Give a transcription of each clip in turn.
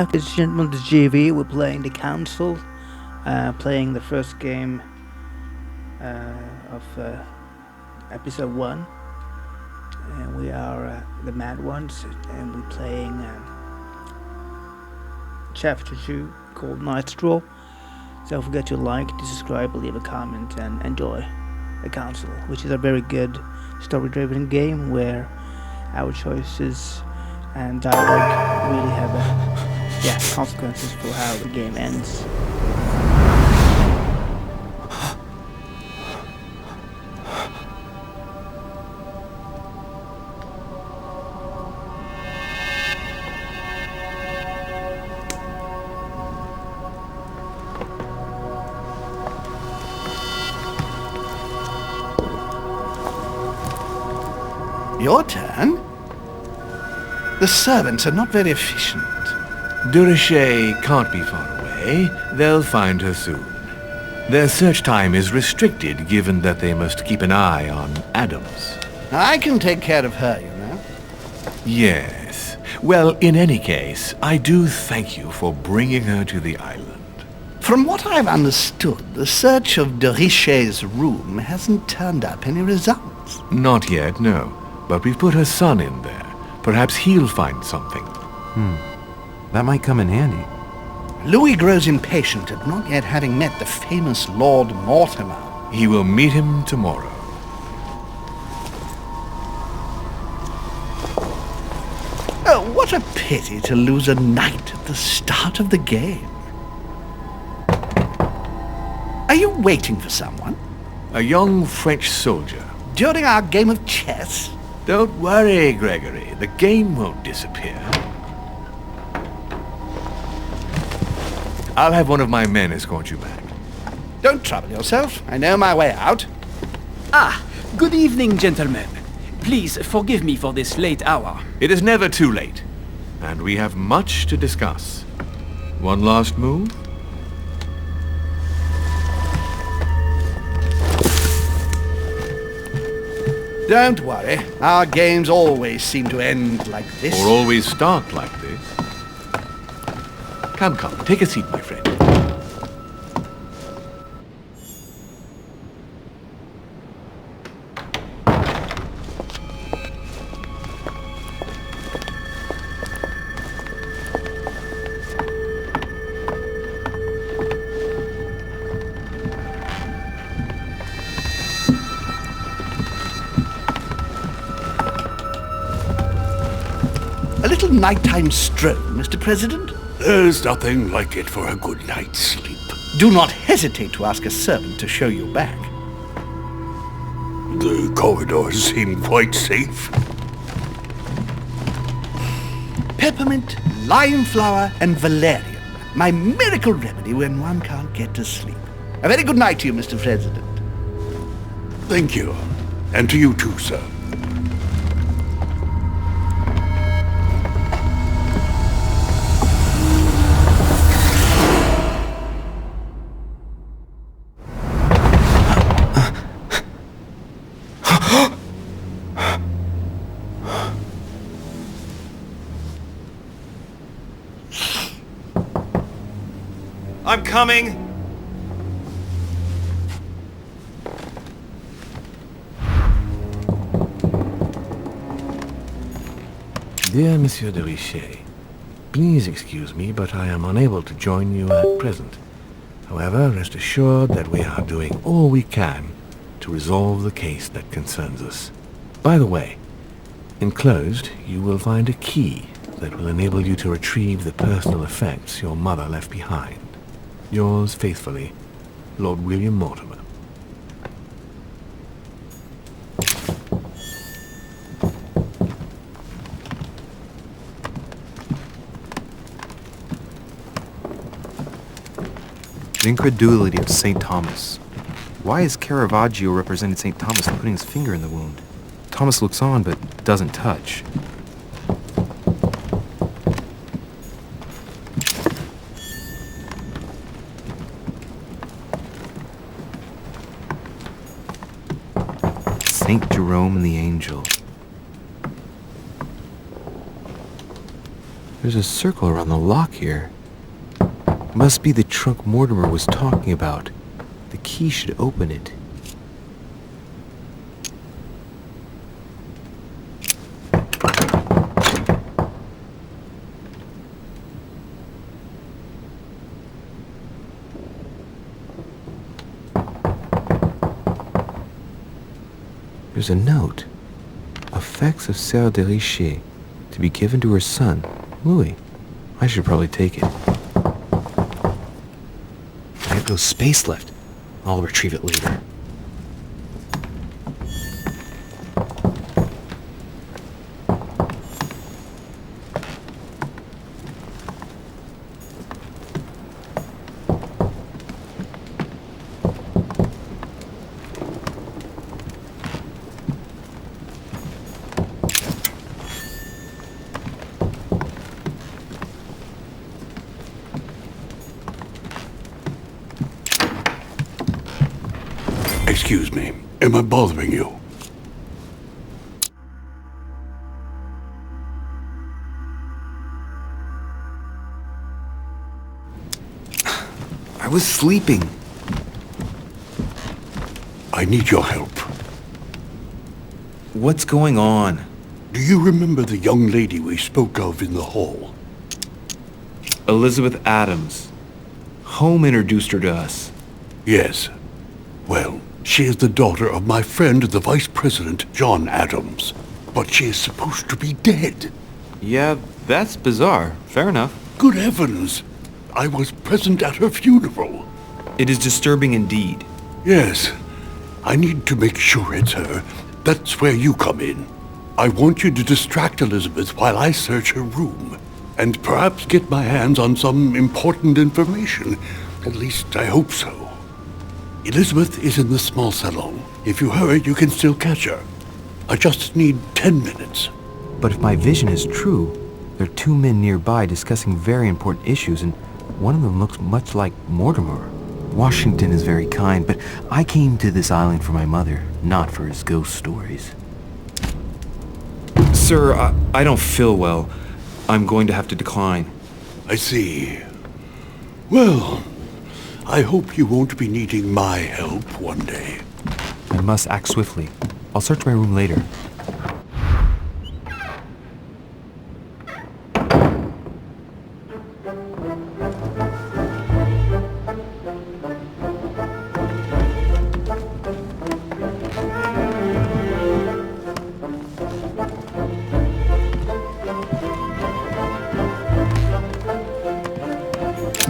Ladies and gentlemen, the GV, we're playing the Council, playing the first game of episode 1. And we are the Mad Ones, and we're playing chapter 2 called Stroll. So don't forget to like, to subscribe, leave a comment, and enjoy the Council, which is a very good story-driven game where our choices and dialogue really have consequences for how the game ends. Your turn? The servants are not very efficient. De Richet can't be far away. They'll find her soon. Their search time is restricted, given that they must keep an eye on Adams. I can take care of her, you know. Yes. Well, in any case, I do thank you for bringing her to the island. From what I've understood, the search of de Richet's room hasn't turned up any results. Not yet, no. But we've put her son in there. Perhaps he'll find something. That might come in handy. Louis grows impatient at not yet having met the famous Lord Mortimer. He will meet him tomorrow. Oh, what a pity to lose a knight at the start of the game. Are you waiting for someone? A young French soldier. During our game of chess? Don't worry, Gregory. The game won't disappear. I'll have one of my men escort you back. Don't trouble yourself. I know my way out. Good evening, gentlemen. Please forgive me for this late hour. It is never too late, and we have much to discuss. One last move? Don't worry. Our games always seem to end like this. Or always start like this. Come, take a seat, my friend. A little nighttime stroll, Mr. President? There's nothing like it for a good night's sleep. Do not hesitate to ask a servant to show you back. The corridors seem quite safe. Peppermint, lime flower, and valerian. My miracle remedy when one can't get to sleep. A very good night to you, Mr. President. Thank you. And to you too, sir. I'm coming! Dear Monsieur de Richet, please excuse me, but I am unable to join you at present. However, rest assured that we are doing all we can to resolve the case that concerns us. By the way, enclosed you will find a key that will enable you to retrieve the personal effects your mother left behind. Yours faithfully, Lord William Mortimer. The incredulity of St. Thomas. Why has Caravaggio represented St. Thomas putting his finger in the wound? Thomas looks on but doesn't touch. St. Jerome and the Angel. There's a circle around the lock here. Must be the trunk Mortimer was talking about. The key should open it. There's a note. Effects of Sœur de Richet, to be given to her son, Louis. I should probably take it. I have no space left. I'll retrieve it later. Excuse me. Am I bothering you? I was sleeping. I need your help. What's going on? Do you remember the young lady we spoke of in the hall? Elizabeth Adams. Home introduced her to us. Yes. Well, she is the daughter of my friend, the Vice President, John Adams. But she is supposed to be dead. Yeah, that's bizarre. Fair enough. Good heavens! I was present at her funeral. It is disturbing indeed. Yes. I need to make sure it's her. That's where you come in. I want you to distract Elizabeth while I search her room, and perhaps get my hands on some important information. At least I hope so. Elizabeth is in the small salon. If you hurry, you can still catch her. I just need 10 minutes. But if my vision is true, there are two men nearby discussing very important issues, and one of them looks much like Mortimer. Washington is very kind, but I came to this island for my mother, not for his ghost stories. Sir, I don't feel well. I'm going to have to decline. I see. Well, I hope you won't be needing my help one day. I must act swiftly. I'll search my room later.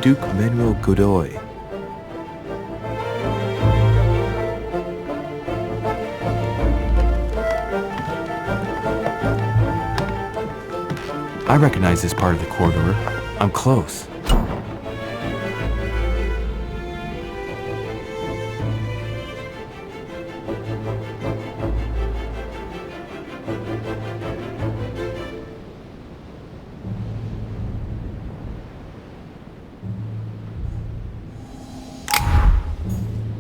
Duke Manuel Godoy. I recognize this part of the corridor. I'm close.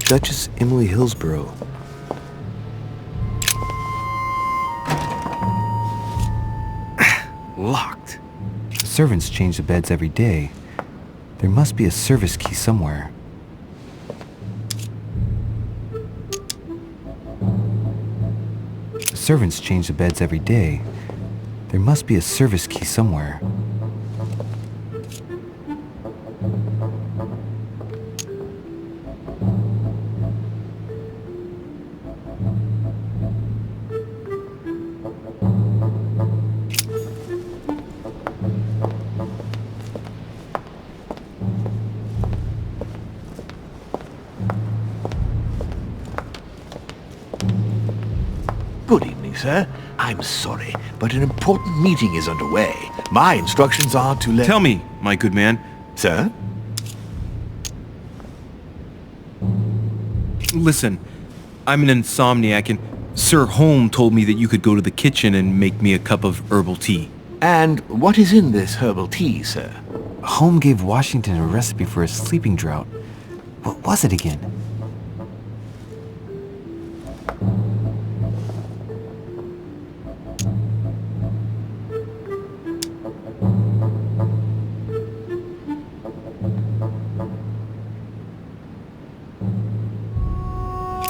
Duchess Emily Hillsborough. Locked. The servants change the beds every day. There must be a service key somewhere. The servants change the beds every day. There must be a service key somewhere. Good evening, sir. I'm sorry, but an important meeting is underway. My instructions are to let... Tell me, my good man. Sir? Listen, I'm an insomniac, and Sir Holm told me that you could go to the kitchen and make me a cup of herbal tea. And what is in this herbal tea, sir? Holm gave Washington a recipe for a sleeping draught. What was it again?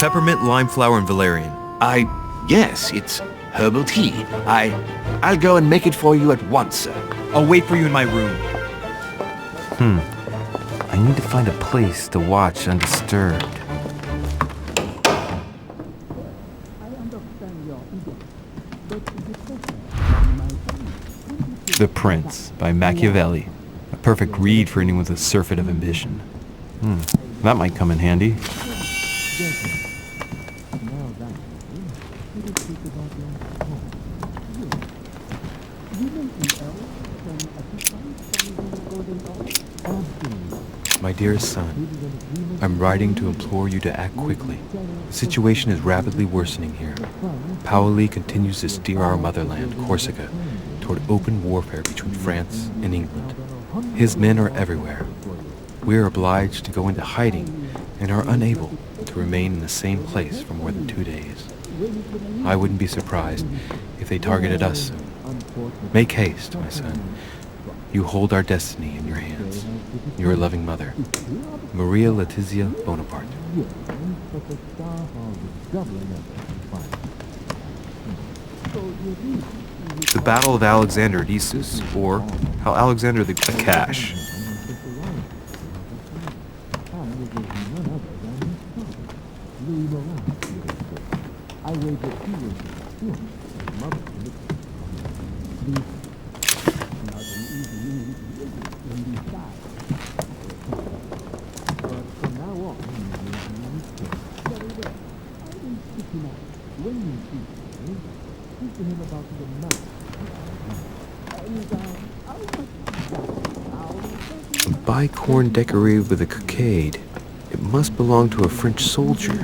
peppermint, lime flower, and valerian. Yes, it's herbal tea. I'll go and make it for you at once, sir. I'll wait for you in my room. I need to find a place to watch undisturbed. The Prince by Machiavelli. A perfect read for anyone with a surfeit of ambition. That might come in handy. My dearest son, I'm writing to implore you to act quickly. The situation is rapidly worsening here. Paoli continues to steer our motherland, Corsica, toward open warfare between France and England. His men are everywhere. We are obliged to go into hiding and are unable to remain in the same place for more than 2 days. I wouldn't be surprised if they targeted us soon. Make haste, my son. You hold our destiny in your hands. Your loving mother, Maria Letizia Bonaparte. The Battle of Alexander at Issus, or how Alexander the Cash. A bicorn decorated with a cockade. It must belong to a French soldier.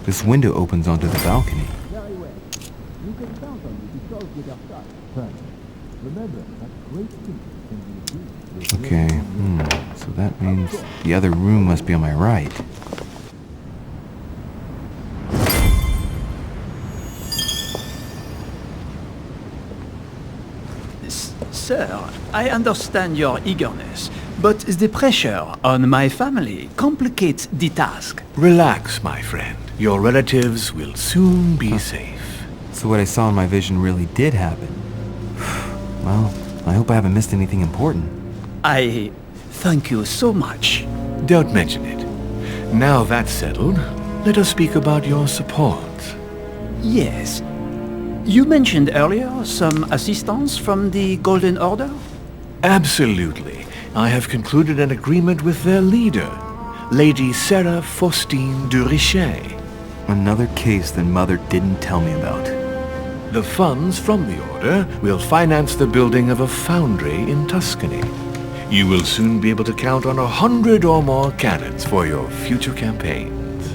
This window opens onto the balcony. Okay, so that means the other room must be on my right. Sir, I understand your eagerness, but the pressure on my family complicates the task. Relax, my friend. Your relatives will soon be safe. So what I saw in my vision really did happen. Well, I hope I haven't missed anything important. I thank you so much. Don't mention it. Now that's settled, let us speak about your support. Yes. You mentioned earlier some assistance from the Golden Order? Absolutely. I have concluded an agreement with their leader, Lady Sarah Faustine de Richet. Another case that Mother didn't tell me about. The funds from the order will finance the building of a foundry in Tuscany. You will soon be able to count on 100 or more cannons for your future campaigns.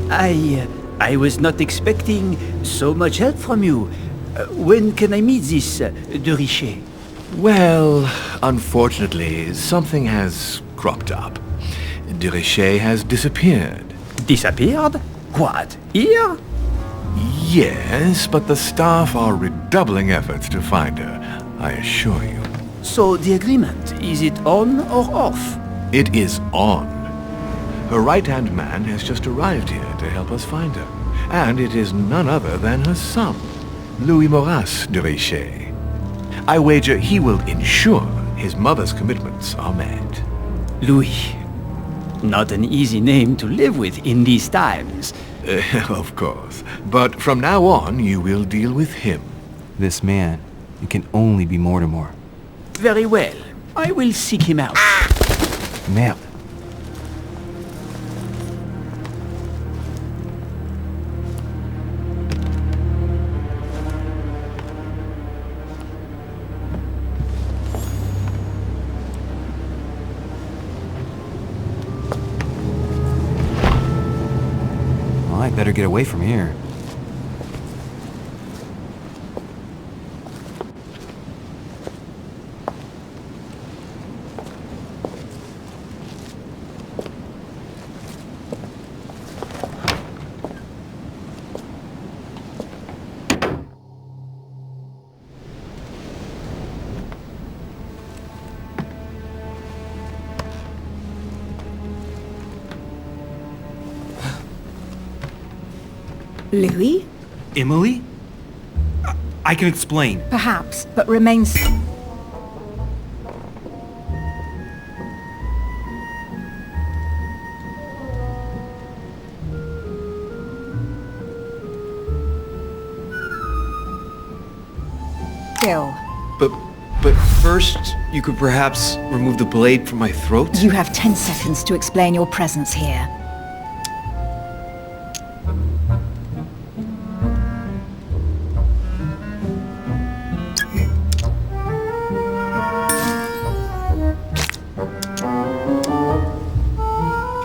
I was not expecting so much help from you. When can I meet this de Richet? Well, unfortunately, something has cropped up. De Richet has disappeared. Disappeared? What? Here? Yes, but the staff are redoubling efforts to find her, I assure you. So the agreement, is it on or off? It is on. Her right-hand man has just arrived here to help us find her, and it is none other than her son, Louis de Richet. I wager he will ensure his mother's commitments are met. Louis. Not an easy name to live with in these times. Of course. But from now on, you will deal with him. This man, it can only be Mortimer. Very well. I will seek him out. Merde. I better get away from here. Louis? Emily? I can explain. Perhaps, but remain still. But first, you could perhaps remove the blade from my throat? You have 10 seconds to explain your presence here.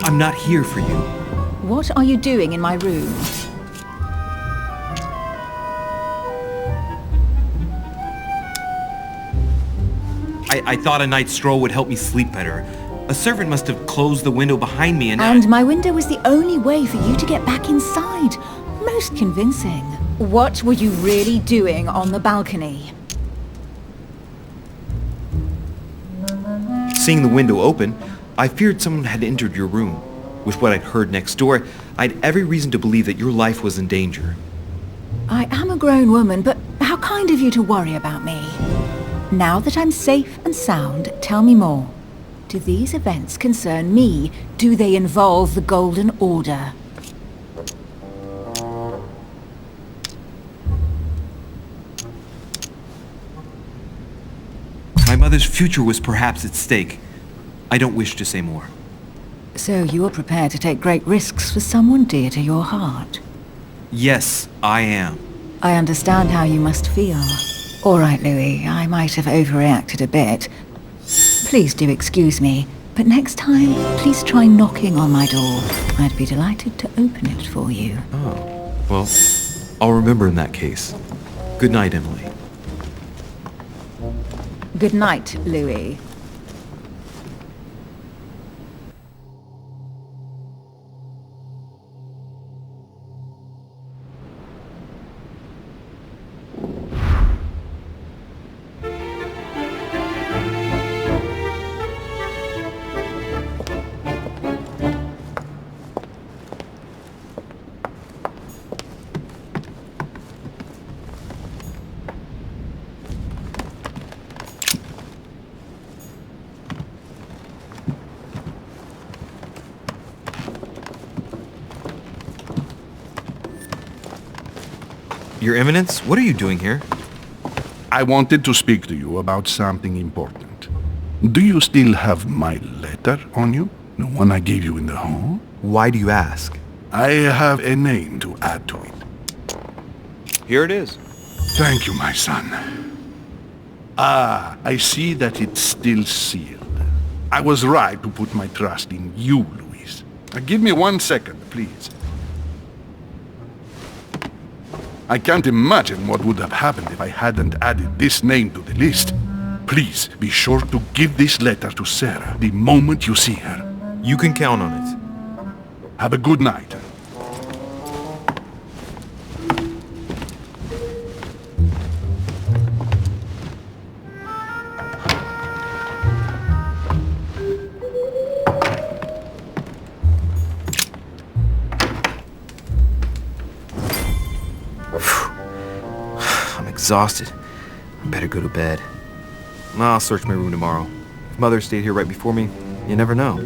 I'm not here for you. What are you doing in my room? I thought a night's stroll would help me sleep better. A servant must have closed the window behind me And my window was the only way for you to get back inside. Most convincing. What were you really doing on the balcony? Seeing the window open, I feared someone had entered your room. With what I'd heard next door, I'd every reason to believe that your life was in danger. I am a grown woman, but how kind of you to worry about me. Now that I'm safe and sound, tell me more. Do these events concern me? Do they involve the Golden Order? My mother's future was perhaps at stake. I don't wish to say more. So you are prepared to take great risks for someone dear to your heart? Yes, I am. I understand how you must feel. All right, Louis, I might have overreacted a bit. Please do excuse me, but next time, please try knocking on my door. I'd be delighted to open it for you. Oh, well, I'll remember in that case. Good night, Emily. Good night, Louis. Your Eminence, what are you doing here? I wanted to speak to you about something important. Do you still have my letter on you? The one I gave you in the hall? Why do you ask? I have a name to add to it. Here it is. Thank you, my son. Ah, I see that it's still sealed. I was right to put my trust in you, Louis. Give me 1 second, please. I can't imagine what would have happened if I hadn't added this name to the list. Please be sure to give this letter to Sarah the moment you see her. You can count on it. Have a good night. Exhausted. I better go to bed. I'll search my room tomorrow. If Mother stayed here right before me, you never know.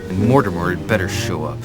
And Mortimer had better show up.